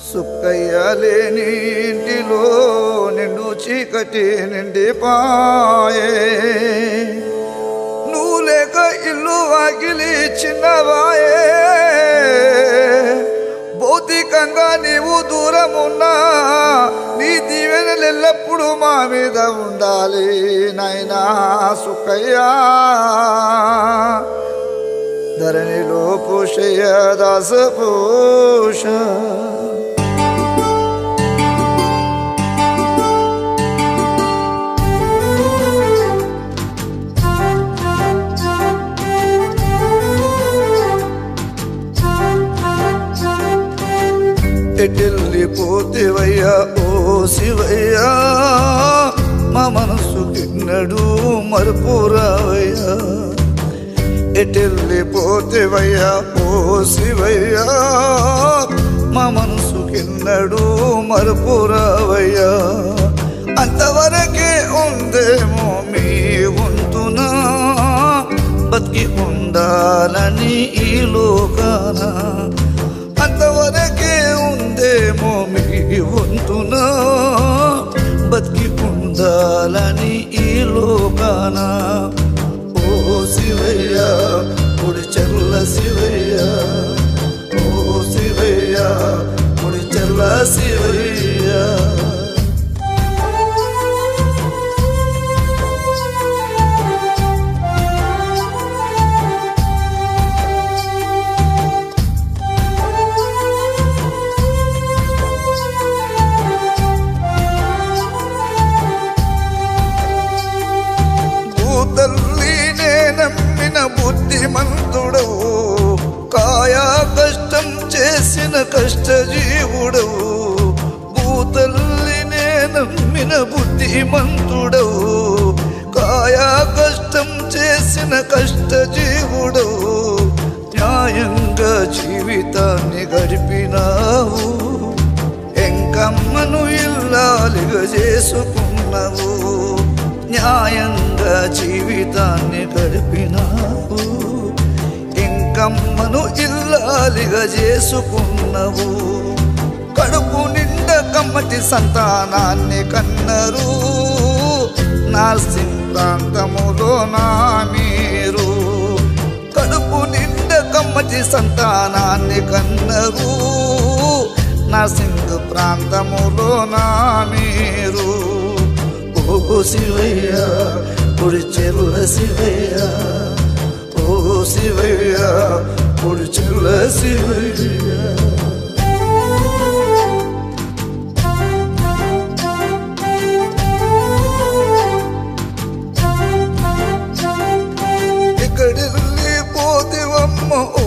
సుక్కయ్య లేని ఇంటిలో నిండు చీకటి నిండిపాయే నువ్వు లేక ఇల్లు వాకిలి చిన్నవాయే భౌతికంగా నీవు దూరమున్నా నీ దీవెనలు ఎల్లప్పుడూ మా మీద ఉండాలి నాయనా సుక్కయ్య ధరణిలో పోషయ్య దాస పోష ఎటెళ్ళిపోతేవయ్యా ఓ శివయ్యా మా మనసు కిన్నడు మరుపురావయ్యా ఎటెళ్ళిపోతేవయ్యా ఓ శివయ్యా మా మనసు కిన్నడు మరుపురావయ్యా అంతవరకే ఉందేమో మీ వంతునా బతికి ఉండాలని ఈ లోకాన అంతవరకే ఉందేమో మీ వంతునా బతికి ఉండాలని ఈ లోకాన ఓ శివయ్య ముడి చెల్ల శివయ్య ఓ శివయ్య ముడి చెల్ల శివయ్య బుద్ధిమంతుడవు కాయా కష్టం చేసిన కష్టజీవుడవు భూతల్లినే నమ్మిన బుద్ధిమంతుడవు కాయా కష్టం చేసిన కష్టజీవుడవు న్యాయంగా జీవితాన్ని గడిపినావు ఎంకమ్మను ఇల్లాలిగా చేసుకున్నావు న్యాయంగా జీవితాన్ని గడిపినావు ఇంకమ్మను ఇల్లాలిగా చేసుకున్నావు కడుపు నిండా కమ్మటి సంతానాన్ని కన్నరు నార్సింగ్ ప్రాంతములో నా మీరు కడుపు నిండా కమ్మటి సంతానాన్ని కన్నరు నార్సింగ్ ప్రాంతములో నా మీరు ఓ శివయ్య పొడి చెల్ల శివయ్య ఓ శివయ్య పొడి చెల్ల శివయ్య ఇక్కడెళ్ళి పోతివమ్మ ఓ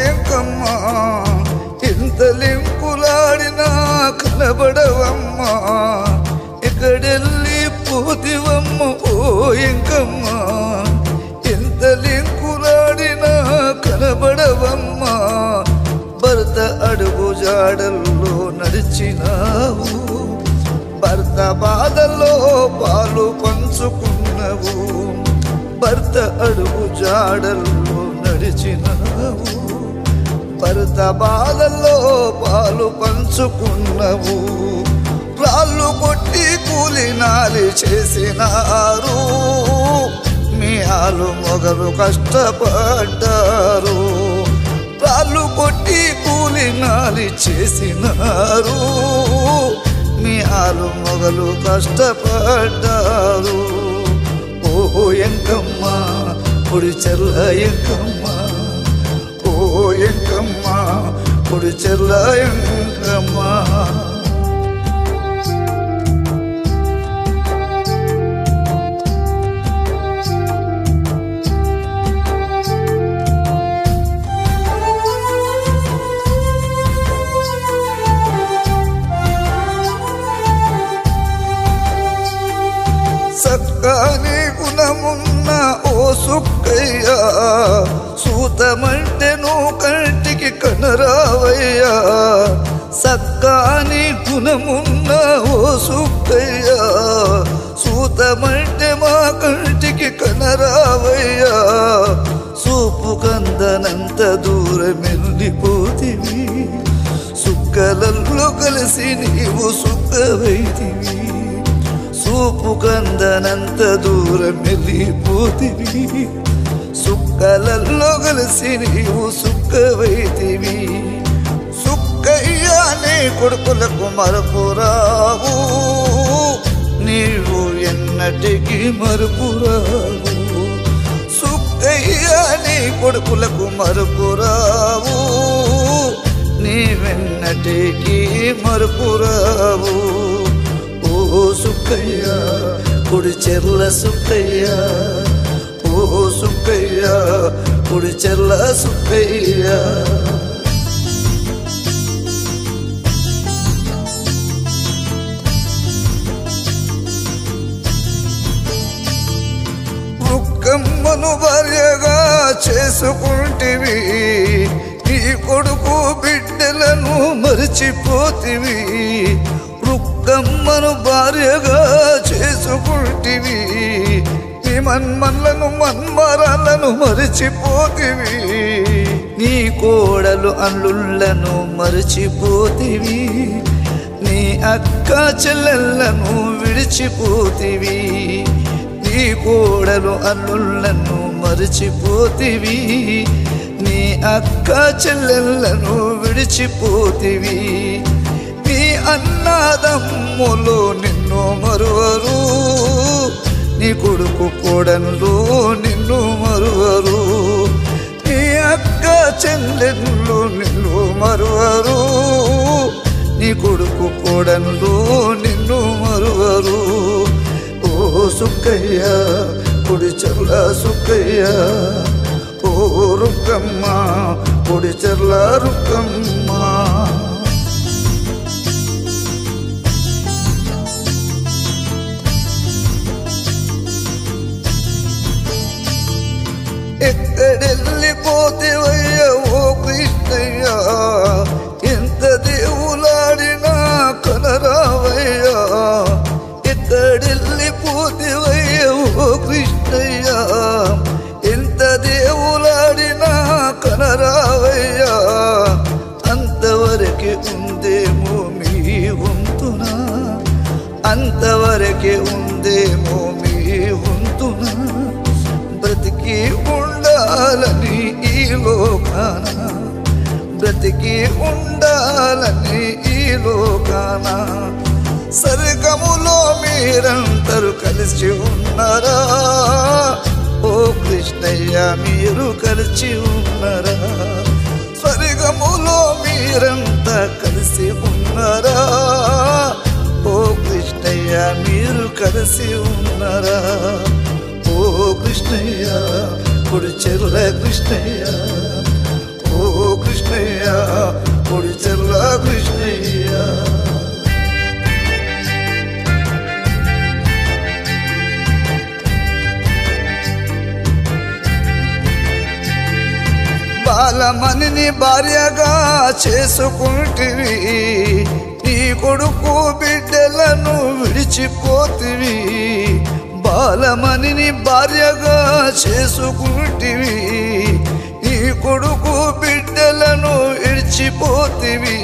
ఎంకమ్మ ఇంత లింకులాడినా కనబడవమ్మ ఇక్కడెళ్ళి పోతివమ్మ ఓ ఎంకమ్మ ఎంత లింకులాడినా కనబడవమ్మ భర్త అడుగు జాడల్లో నడిచినావు భర్త బాధల్లో పాలు పంచుకున్నావు భర్త అడుగు జాడల్లో నడిచినావు భర్త బాధల్లో పాలు పంచుకున్నావు రాళ్ళు కొట్టి కూలినాలి చేసినారు మీ ఆలు మొగలు కష్టపడ్డారు రాళ్ళు కొట్టి కూలినాలి చేసినారు మీ ఆలు మొగలు కష్టపడ్డారు ఓ ఎంకమ్మ పొడి చెల్ల ఎంకమ్మ ఓ ఎంకమ్మ పొడి చెల్ల ఎంకమ్మ సక్కాని గుణమున్న ఓ సుక్కయ్య సూతమంటే నువ్వు కంటికి కనరావయ్యా సక్కాని గుణమున్న ఓ సుక్కయ్య సూతమంటే మా కంటికి కనరావయ్యా సూపు కందనంత దూరం వెళ్ళిపోతివి సుక్క సుక్కలల్లో కలిసి నీవు సుక్కవైతివి సూపు కందనంత దూరం వెళ్ళిపోతివి సుక్కలల్లో కలిసి నీవు సుక్కవైతివి సుక్కయ్యా నీ కొడుకులకు మరపురావు నీవు ఎన్నటికి మరపురావు సుక్కయ్యా నీ కొడుకులకు మరపురావు నీవెన్నటికి మరపురావు ఓ సుక్కయ్య కుడి చెర్ల సుక్కయ్య ఓ సుక్కయ్య కుడి చెర్ల సుక్కయ్య రుక్కమ్మను భార్యగా చేసుకుంటివి నీ కొడుకు బిడ్డలను మరిచిపోతివి రుక్కమ్మను భార్యగా చేసుకుంటివి నీ మన్మన్లను మన్మరాలను మరిచిపోతివి నీ కోడలు అల్లుళ్ళను మరిచిపోతివి నీ అక్క చెల్లెళ్ళను విడిచిపోతివి నీ కోడలు అల్లుళ్ళను మరిచిపోతివి నీ అక్క చెల్లెళ్ళను విడిచిపోతివి నీ అన్నదమ్ములు నిన్ను మరువరు నీ కొడుకు కోడళ్ళు నిన్ను మరువరు నీ అక్క చెల్లెళ్ళు నిన్ను మరువరు నీ కొడుకు కోడళ్ళు నిన్ను మరువరు ఓ సుక్కయ్య కుడి చెర్ల సుక్కయ్య ఓ రుక్కమ్మ కుడి చెర్ల రుక్కమ్మ ఎక్కడెళ్ళిపోతేవయ్య ఓ కృష్ణయ్య ఎంత దేవులాడినా కనరావయ్యా ఎక్కడెళ్ళిపోతేవయ్య ఓ కృష్ణయ్య ఎంత దేవులాడినా కనరావయ్యా అంతవరకే ఉందేమో మీ వంతునా అంతవరకే ఉందేమో మీ వంతునా బ్రతికి ఉండాలని ఈ లోకాన బ్రతికి ఉండాలని ఈ లోకాన స్వర్గములో మీరందరూ కలిసి ఉన్నారా ఓ కృష్ణయ్య మీరు కలిసి ఉన్నారా స్వర్గములో మీరంతా కలిసి ఉన్నారా ఓ కృష్ణయ్య మీరు కలిసి ఉన్నారా ఓ కృష్ణయ్య కుడి చెర్ల కృష్ణయ్య ఓ కృష్ణయ్య కుడి చెర్ల కృష్ణయ్య బాలమణిని భార్యగా చేసుకుంటివి నీ కొడుకు బిడ్డలను విడిచిపోతివి బాలమణిని భార్యగా చేసుకుంటివి నీ కొడుకు బిడ్డలను విడిచిపోతివి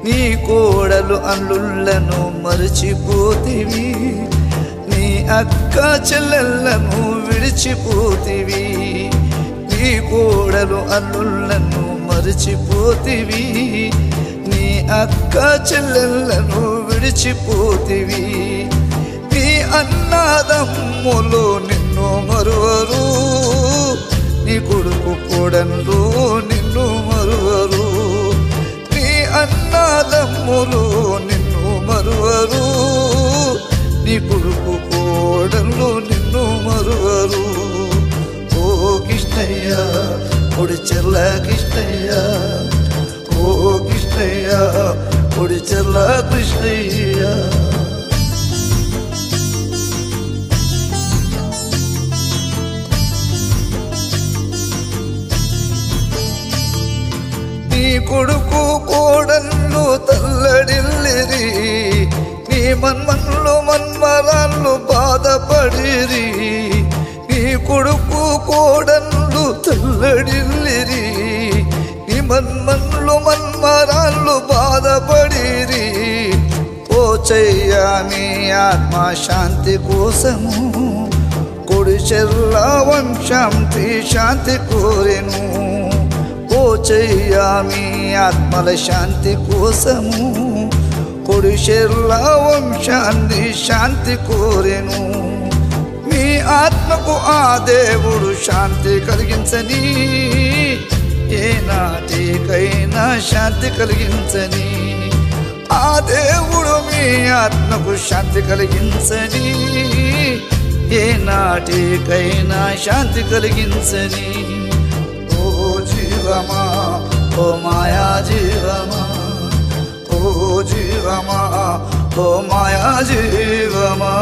నీ కోడలు అల్లుళ్ళను మరిచిపోతివి నీ అక్క చెల్లెళ్ళను విడిచిపోతివి నీ కోడలు అల్లుళ్ళను మరిచిపోతివి నీ అక్క చెల్లెళ్ళను విడిచిపోతివి నీ అన్నదమ్ములు నిన్ను మరువరు నీ కొడుకు కోడళ్ళు నిన్ను మరువరు నీ అన్నదమ్ములు నిన్ను మరువరు నీ కొడుకు కోడళ్ళు నిన్ను మరువరు ఓ కృష్ణయ్య కుడి చెర్ల కృష్ణయ్య ఓ కృష్ణయ్య కుడి చెర్ల కృష్ణయ్య నీ కొడుకు కోడళ్ళు తల్లడిల్లిరి నీ మన్మన్లు మన్మరాళ్ళు బాధపడిరి నీ కొడుకు కోడళ్ళు తల్లడిల్లిరి నీ మన్మన్లు మన్మరాళ్ళు బాధ చెయ్యా మీ ఆత్మ శాంతి కోసము కొడి చెర్ల వంశాంతి శాంతి కోరెను ఓ చెయ్యా మీ ఆత్మల శాంతి కోసము కొడి చెర్ల వంశాంతి శాంతి కోరెను మీ ఆత్మకు ఆ దేవుడు శాంతి కలిగించని ఏ నాటికైనా శాంతి కలిగించని ఆ దేవుడు మీ ఆత్మకు శాంతి కలిగించని ఏ నాటికైనా శాంతి కలిగించని ఓ జీవమా ఓ మాయా జీవమా ఓ జీవమా ఓ మాయా జీవమా